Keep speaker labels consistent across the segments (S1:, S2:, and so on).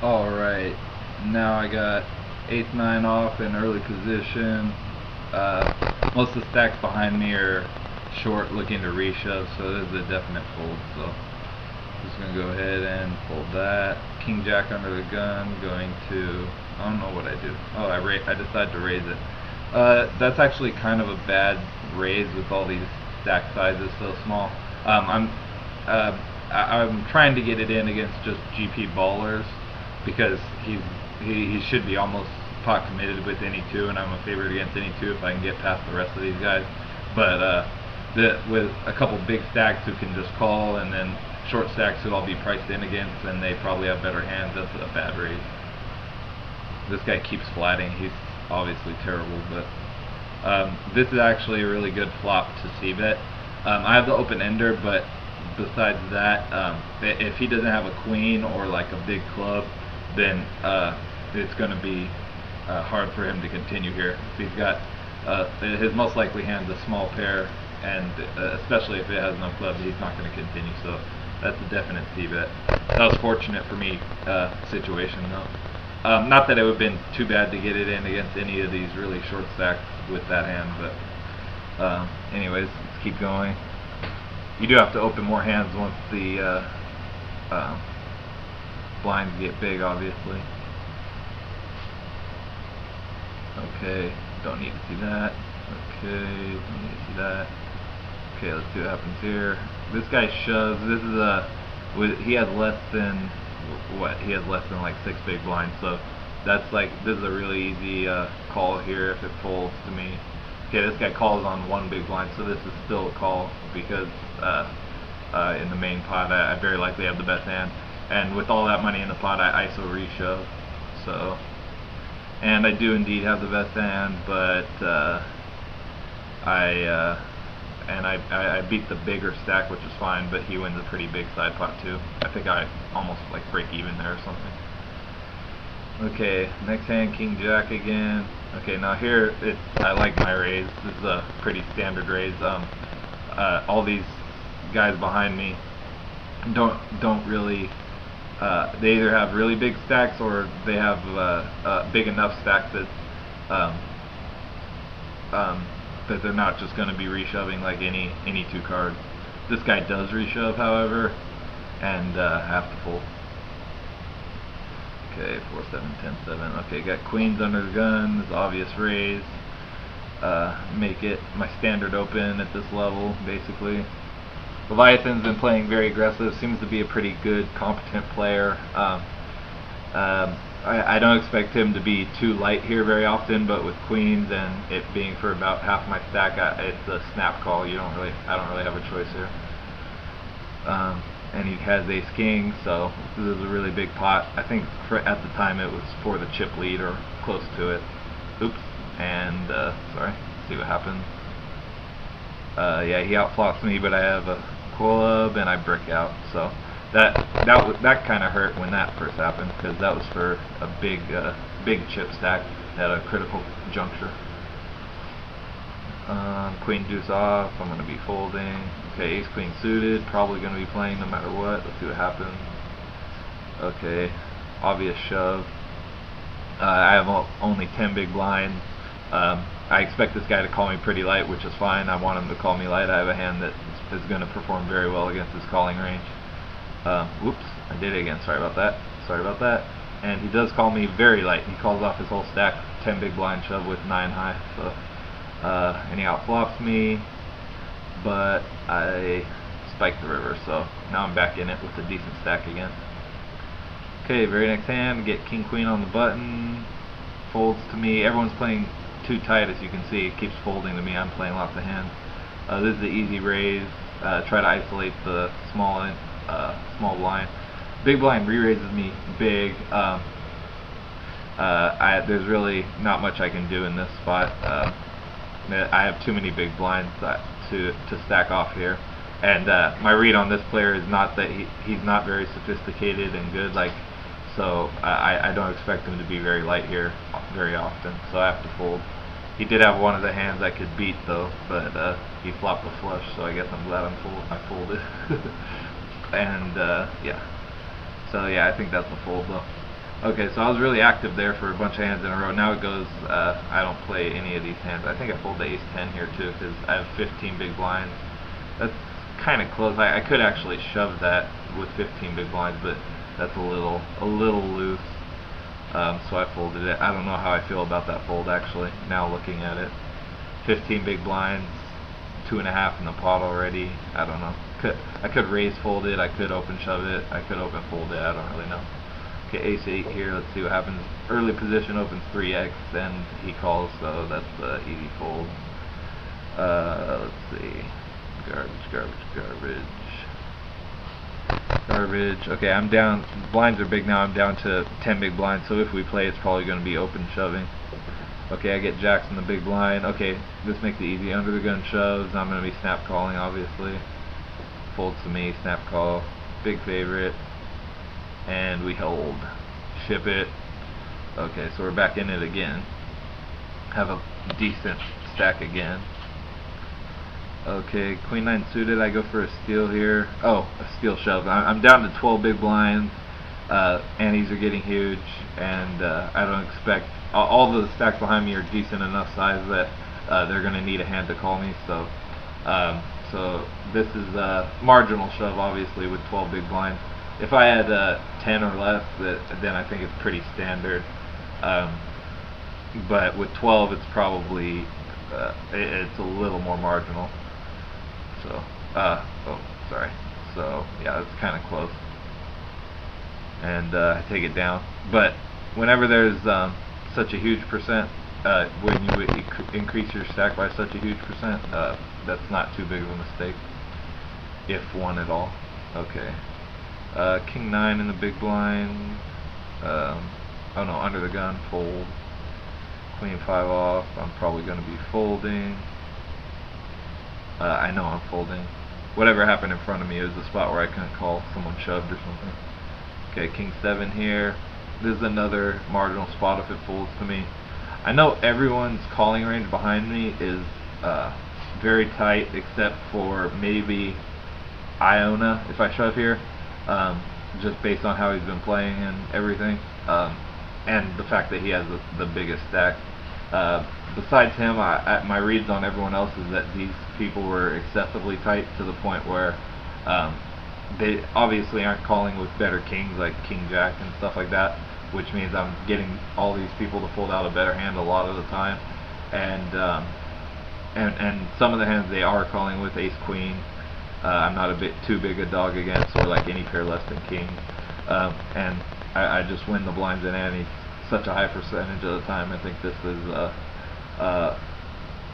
S1: Alright, now I got 8th 9 off in early position. Most of the stacks behind me are short looking to reshove, so this is a definite fold. So just going to go ahead and fold that. King Jack under the gun, going to, I don't know what I do. Oh, I decided to raise it. That's actually kind of a bad raise with all these stack sizes so small. I'm trying to get it in against just GP ballers, because he should be almost pot committed with any two, and I'm a favorite against any two if I can get past the rest of these guys. But with a couple big stacks who can just call, and then short stacks who I'll be priced in against, and they probably have better hands, that's a bad raise. This guy keeps flatting. He's obviously terrible, but this is actually a really good flop to c-bet. I have the open ender, but besides that, if he doesn't have a queen or like a big club, then it's going to be hard for him to continue here. If he's got his most likely hand's a small pair, and especially if it has no clubs, he's not going to continue. So that's a definite c-bet. That was fortunate for me situation though. Not that it would have been too bad to get it in against any of these really short stacks with that hand, but anyways, let's keep going. You do have to open more hands once the blinds get big, obviously. Okay, don't need to see that. Okay, don't need to see that. Okay, let's see what happens here. This guy shoves. This is he has less than what? He has less than like 6 big blinds, so that's like, this is a really easy call here if it folds to me. Okay, this guy calls on 1 big blind, so this is still a call because in the main pot I very likely have the best hand, and with all that money in the pot I ISO reshove. So, and I do indeed have the best hand, but I beat the bigger stack, which is fine, but he wins a pretty big side pot too. I think I almost like break even there or something. Okay, next hand, King Jack again. Okay, now here I like my raise. This is a pretty standard raise. All these guys behind me don't really. They either have really big stacks or they have big enough stacks that they're not just going to be reshoving like any 2 cards. This guy does reshove, however, and have to fold. Okay, 4, 7, 10, 7. Okay, got queens under the gun. This obvious raise. Make it my standard open at this level, basically. Leviathan's been playing very aggressive. Seems to be a pretty good, competent player. I don't expect him to be too light here very often, but with queens and it being for about half my stack, it's a snap call. I don't really have a choice here. And he has ace king, so this is a really big pot. I think at the time it was for the chip lead or close to it. Oops, and sorry, let's see what happens. Yeah, he outflops me, but I have a club and I brick out. So that kind of hurt when that first happened, because that was for a big chip stack at a critical juncture. Queen deuce off. I'm going to be folding. Okay, ace queen suited. Probably going to be playing no matter what. Let's see what happens. Okay, obvious shove. I have only 10 big blinds. I expect this guy to call me pretty light, which is fine. I want him to call me light. I have a hand that is going to perform very well against his calling range. Whoops, I did it again. Sorry about that. Sorry about that. And he does call me very light. He calls off his whole stack, 10 big blind shove with 9 high. So, and he outflops me, but I spiked the river. So now I'm back in it with a decent stack again. Okay, very next hand, get king queen on the button. Folds to me. Everyone's playing too tight, as you can see. It keeps folding to me. I'm playing lots of hands. This is the easy raise. Try to isolate the small blind. Big blind re-raises me big. There's really not much I can do in this spot. I have too many big blinds to stack off here. And my read on this player is not that he's not very sophisticated and good. So I don't expect him to be very light here very often. So I have to fold. He did have one of the hands I could beat though, but he flopped the flush. So I guess I'm glad I folded. And yeah. So yeah, I think that's a fold though. Okay, so I was really active there for a bunch of hands in a row. Now it goes, I don't play any of these hands. I think I fold the ace-10 here too, because I have 15 big blinds. That's kind of close. I could actually shove that with 15 big blinds, but that's a little loose. So I folded it. I don't know how I feel about that fold actually, now looking at it. 15 big blinds, 2.5 in the pot already. I don't know. I could raise fold it, I could open shove it, I could open fold it, I don't really know. Okay, ace-8 here, let's see what happens. Early position opens 3x, and he calls, so that's the easy fold. Let's see. Garbage. Okay, I'm down. Blinds are big now. I'm down to 10 big blinds, so if we play, it's probably going to be open shoving. Okay, I get jacks in the big blind. Okay, this makes it easy. Under the gun shoves. I'm going to be snap calling, obviously. Folds to me, snap call. Big favorite. And we hold. Ship it. Okay, so we're back in it again. Have a decent stack again. Okay, queen 9 suited. I go for a steal here. Oh, a steal shove. I'm down to 12 big blinds. Antes are getting huge, and I don't expect all the stacks behind me are decent enough size that they're going to need a hand to call me. So, so this is a marginal shove, obviously, with 12 big blinds. If I had 10 or less, then I think it's pretty standard. But with 12, it's probably it's a little more marginal. So, oh, sorry. So, yeah, it's kind of close. And I take it down. But whenever there's such a huge percent, when you increase your stack by such a huge percent, that's not too big of a mistake, if one at all. Okay. King 9 in the big blind. Oh no, under the gun, fold. Queen 5 off. I'm probably going to be folding. I know I'm folding. Whatever happened in front of me is the spot where I couldn't call. Someone shoved or something. Okay, King 7 here. This is another marginal spot if it folds to me. I know everyone's calling range behind me is very tight, except for maybe Iona if I shove here, just based on how he's been playing and everything, and the fact that he has the biggest stack. Besides him, my reads on everyone else is that these people were excessively tight to the point where they obviously aren't calling with better kings like King Jack and stuff like that, which means I'm getting all these people to fold out a better hand a lot of the time, and some of the hands they are calling with Ace Queen. I'm not a bit too big a dog against, or like any pair less than king, and I just win the blinds and ante such a high percentage of the time. I think this is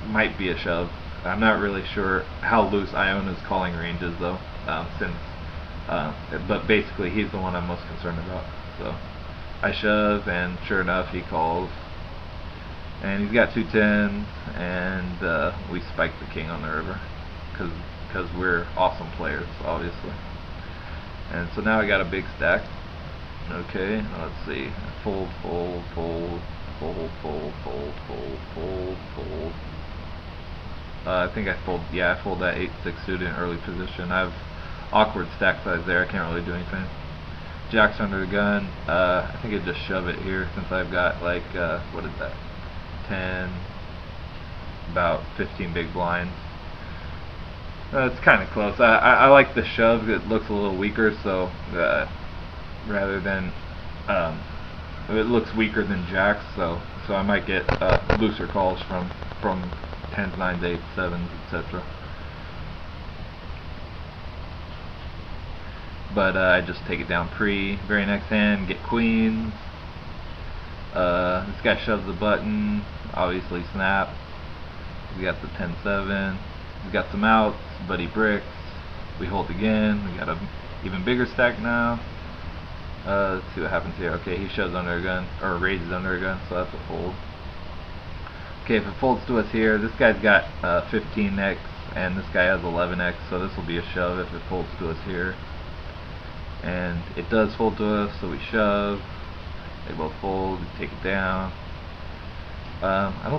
S1: might be a shove. I'm not really sure how loose Iona's calling range is though, but basically he's the one I'm most concerned about. So I shove, and sure enough he calls, and he's got 2 10s, and we spike the king on the river because we're awesome players, obviously. And so now I got a big stack. Okay, let's see. Fold. I think I fold. Yeah, I fold that 8-6 suited in early position. I have awkward stack size there. I can't really do anything. Jack's under the gun. I think I just shove it here since I've got like what is that? 10, about 15 big blinds. It's kind of close. I like the shove. It looks a little weaker, so rather than it looks weaker than jacks, so I might get looser calls from 10s, 9s, 8s, 7s, etc. But I just take it down pre. Very next hand, get queens. This guy shoves the button. Obviously snap. We got the 10-7. We got some outs, but he bricks. We hold again. We got a even bigger stack now. Let's see what happens here. Okay, he shoves under a gun, or raises under a gun, so that's a fold. Okay, if it folds to us here, this guy's got 15x, and this guy has 11x, so this will be a shove if it folds to us here. And it does fold to us, so we shove. They both fold. We take it down. I don't